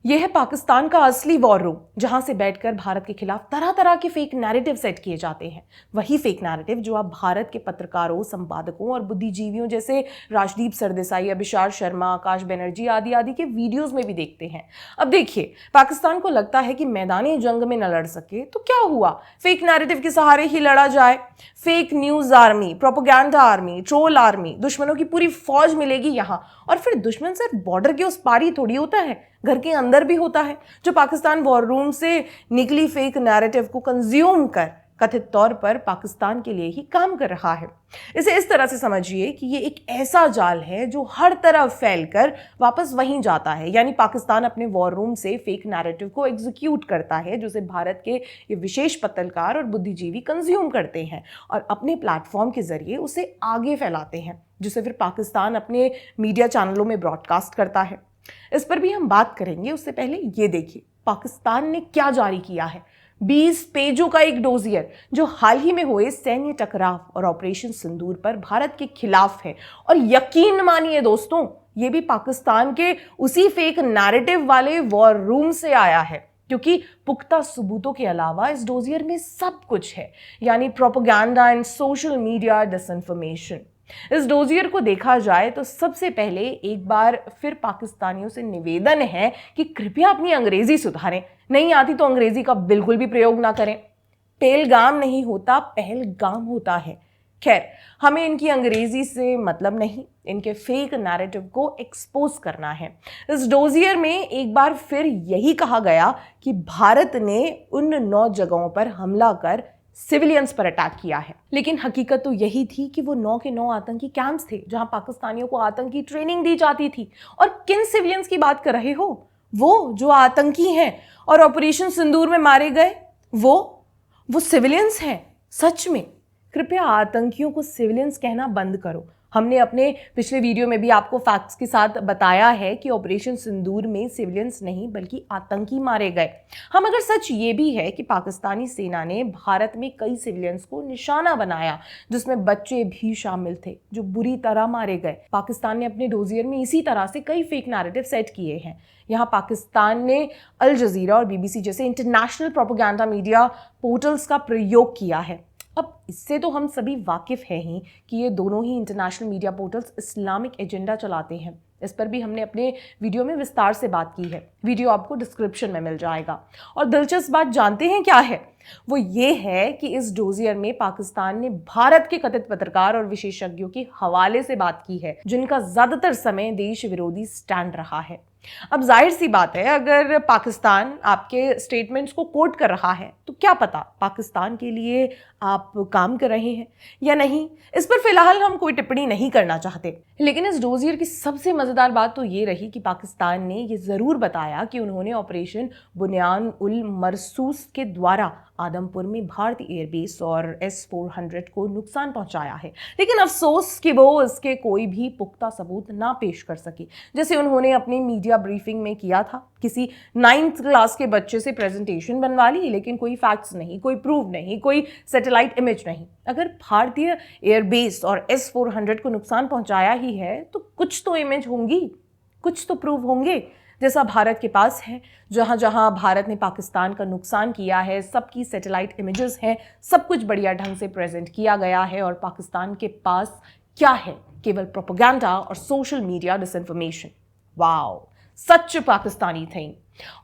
यह है पाकिस्तान का असली वॉर रूम, जहां से बैठकर भारत के खिलाफ तरह तरह के फेक नैरेटिव सेट किए जाते हैं। वही फेक नैरेटिव जो आप भारत के पत्रकारों, संपादकों और बुद्धिजीवियों जैसे राजदीप सरदेसाई, अभिषार शर्मा, आकाश बनर्जी आदि आदि के वीडियोस में भी देखते हैं। अब देखिए, पाकिस्तान को लगता है कि मैदानी जंग में न लड़ सके तो क्या हुआ, फेक नैरेटिव के सहारे ही लड़ा जाए। Fake news army, propaganda army, troll army, दुश्मनों की पूरी फौज मिलेगी यहाँ। और फिर दुश्मन सिर्फ बॉर्डर के उस पार ही थोड़ी होता है, घर के अंदर भी होता है, जो पाकिस्तान वॉर रूम से निकली फेक नैरेटिव को कंज्यूम कर कथित तौर पर पाकिस्तान के लिए ही काम कर रहा है। इसे इस तरह से समझिए कि ये एक ऐसा जाल है जो हर तरफ फैलकर वापस वहीं जाता है। यानी पाकिस्तान अपने वॉर रूम से फेक नैरेटिव को एग्जीक्यूट करता है, जिसे भारत के ये विशेष पत्रकार और बुद्धिजीवी कंज्यूम करते हैं और अपने प्लेटफॉर्म के जरिए उसे आगे फैलाते हैं, जिसे फिर पाकिस्तान अपने मीडिया चैनलों में ब्रॉडकास्ट करता है। इस पर भी हम बात करेंगे, उससे पहले ये देखिए पाकिस्तान ने क्या जारी किया है। 20 पेजों का एक डोजियर जो हाल ही में हुए सैन्य टकराव और ऑपरेशन सिंदूर पर भारत के खिलाफ है। और यकीन मानिए दोस्तों, ये भी पाकिस्तान के उसी फेक नैरेटिव वाले वॉर रूम से आया है, क्योंकि पुख्ता सबूतों के अलावा इस डोजियर में सब कुछ है, यानी propaganda and social media disinformation. इस डोजियर को देखा जाए तो सबसे पहले एक बार फिर पाकिस्तानियों से निवेदन है कि कृपया अपनी अंग्रेजी सुधारें, नहीं आती तो अंग्रेजी का बिल्कुल भी प्रयोग ना करें। पहलगाम नहीं होता, पहलगाम होता है। खैर, हमें इनकी अंग्रेजी से मतलब नहीं, इनके फेक नैरेटिव को एक्सपोज करना है। इस डोजियर में एक बार फिर यही कहा गया कि भारत ने उन 9 जगहों पर हमला कर सिविलियंस पर अटैक किया है, लेकिन हकीकत तो यही थी कि वो 9 के 9 आतंकी कैंप्स थे जहां पाकिस्तानियों को आतंकी ट्रेनिंग दी जाती थी। और किन सिविलियंस की बात कर रहे हो? वो जो आतंकी हैं और ऑपरेशन सिंदूर में मारे गए, वो सिविलियंस हैं सच में। कृपया आतंकियों को सिविलियंस कहना बंद करो। हमने अपने पिछले वीडियो में भी आपको फैक्ट्स के साथ बताया है कि ऑपरेशन सिंदूर में सिविलियंस नहीं बल्कि आतंकी मारे गए। हम अगर सच ये भी है कि पाकिस्तानी सेना ने भारत में कई सिविलियंस को निशाना बनाया, जिसमें बच्चे भी शामिल थे जो बुरी तरह मारे गए। पाकिस्तान ने अपने डोजियर में इसी तरह से कई फेक नैरेटिव सेट किए हैं। यहाँ पाकिस्तान ने अल जजीरा और BBC जैसे इंटरनेशनल प्रोपेगेंडा मीडिया पोर्टल्स का प्रयोग किया है। अब इससे तो हम सभी वाकिफ हैं ही कि ये दोनों ही international media portals Islamic agenda चलाते हैं। इस पर भी हमने अपने वीडियो में विस्तार से बात की है, वीडियो आपको डिस्क्रिप्शन में मिल जाएगा। और दिलचस्प बात जानते हैं क्या है? वो ये है कि इस डोजियर में पाकिस्तान ने भारत के कथित पत्रकार और विशेषज्ञों के हवाले से बात की है, जिनका ज्यादातर समय देश विरोधी स्टैंड रहा है। अब जाहिर सी बात है, अगर पाकिस्तान आपके स्टेटमेंट्स को कोट कर रहा है तो क्या पता पाकिस्तान के लिए आप काम कर रहे हैं या नहीं। इस पर फिलहाल हम कोई टिप्पणी नहीं करना चाहते, लेकिन इस डोजियर की सबसे मजेदार बात तो ये रही कि पाकिस्तान ने ये जरूर बताया कि उन्होंने ऑपरेशन बुनियान उल मरसूस के द्वारा आदमपुर में भारतीय एयरबेस और S-400 को नुकसान पहुंचाया है। लेकिन अफसोस कि वो इसके कोई भी पुख्ता सबूत ना पेश कर सके, जैसे उन्होंने अपनी मीडिया ब्रीफिंग में किया था। किसी 9th क्लास के बच्चे से प्रेजेंटेशन बनवा ली, लेकिन कोई फैक्ट्स नहीं, कोई प्रूफ नहीं, कोई सैटेलाइट इमेज नहीं। अगर भारतीय एयरबेस और S-400 को नुकसान पहुंचाया ही है तो कुछ तो इमेज होंगी, कुछ तो प्रूफ होंगे, जैसा भारत के पास है। जहां जहां भारत ने पाकिस्तान का नुकसान किया है, सबकी सैटेलाइट इमेजेस हैं, सब कुछ बढ़िया ढंग से प्रेजेंट किया गया है। और पाकिस्तान के पास क्या है? केवल प्रोपेगेंडा और सोशल मीडिया डिसइंफॉर्मेशन। वाओ, सच पाकिस्तानी थिंग।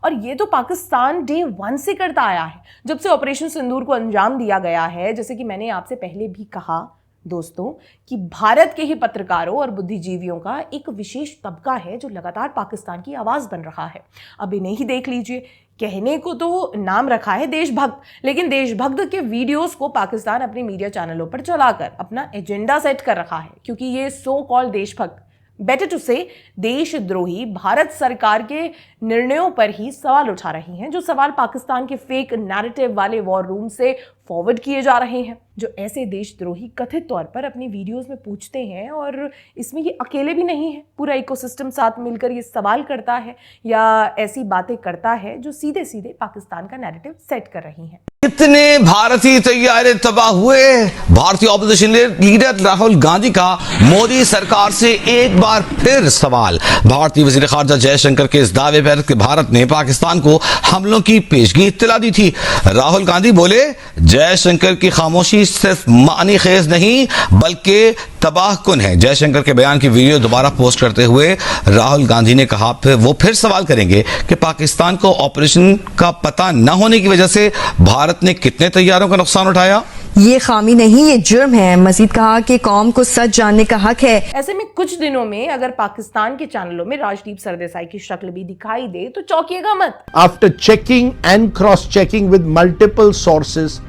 और ये तो पाकिस्तान डे 1 से करता आया है, जब से ऑपरेशन सिंदूर को अंजाम दिया गया है। जैसे कि मैंने आपसे पहले भी कहा दोस्तों कि भारत के ही पत्रकारों और बुद्धिजीवियों का एक विशेष तबका है जो लगातार पाकिस्तान की आवाज बन रहा है। अब इन्हें ही देख लीजिए, कहने को तो नाम रखा है देशभक्त, लेकिन देशभक्त के वीडियोस को पाकिस्तान अपने मीडिया चैनलों पर चलाकर अपना एजेंडा सेट कर रखा है, क्योंकि ये सो कॉल्ड देशभक्त, बेटर टू से देशद्रोही, भारत सरकार के निर्णयों पर ही सवाल उठा रही हैं, जो सवाल पाकिस्तान के फेक नैरेटिव वाले वॉर रूम से फॉरवर्ड किए जा रहे हैं, जो ऐसे देशद्रोही कथित तौर पर अपनी वीडियोस में पूछते हैं। और इसमें ये अकेले भी नहीं है, पूरा इकोसिस्टम साथ मिलकर ये सवाल करता है या ऐसी बातें करता है जो सीधे सीधे पाकिस्तान का नैरेटिव सेट कर रही हैं। कितने भारतीय तैयारे तबाह हुए। भारतीय ऑपोजिशन लीडर राहुल गांधी का मोदी सरकार से एक बार फिर सवाल। भारतीय वजीर खारजा जयशंकर के इस दावे पर कि भारत ने पाकिस्तान को हमलों की पेशगी इत्तला दी थी। राहुल गांधी बोले, जयशंकर की खामोशी सिर्फ मानी खेज नहीं बल्कि तबाहकुन है। जयशंकर के बयान की वीडियो दोबारा पोस्ट करते हुए राहुल गांधी ने कहा वो फिर सवाल करेंगे कि पाकिस्तान को ऑपरेशन का पता न होने की वजह से भारत ने कितने तैयारों का नुकसान उठाया। ये खामी नहीं, ये जुर्म है। मजीद कहा कि कौम को सच जानने का हक है। ऐसे में कुछ दिनों में अगर पाकिस्तान के चैनलों में राजदीप सरदेसाई की शक्ल भी दिखाई दे तो चौंकिएगा मत। After checking and cross-checking with multiple sources,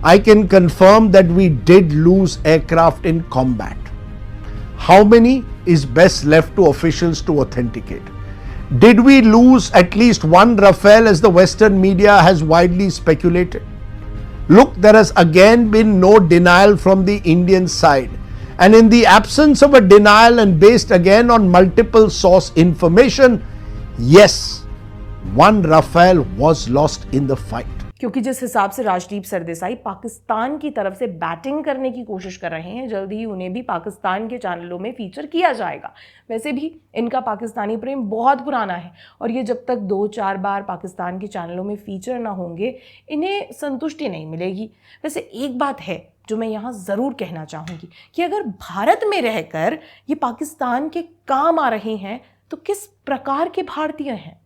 I can confirm that we did lose aircraft in combat. How many is best left to officials to authenticate. Did we lose at least one Rafale as the Western media has widely speculated? Look, there has again been no denial from the Indian side. And in the absence of a denial and based again on multiple source information, yes, one Rafale was lost in the fight. क्योंकि जिस हिसाब से राजदीप सरदेसाई पाकिस्तान की तरफ से batting करने की कोशिश कर रहे हैं, जल्द ही उन्हें भी पाकिस्तान के चैनलों में फीचर किया जाएगा। वैसे भी इनका पाकिस्तानी प्रेम बहुत पुराना है और ये जब तक 2-4 बार पाकिस्तान के चैनलों में फीचर ना होंगे, इन्हें संतुष्टि नहीं मिलेगी। वैसे एक बात है जो मैं यहाँ ज़रूर कहना चाहूँगी कि अगर भारत में रहकर ये पाकिस्तान के काम आ रहे हैं तो किस प्रकार के भारतीय हैं।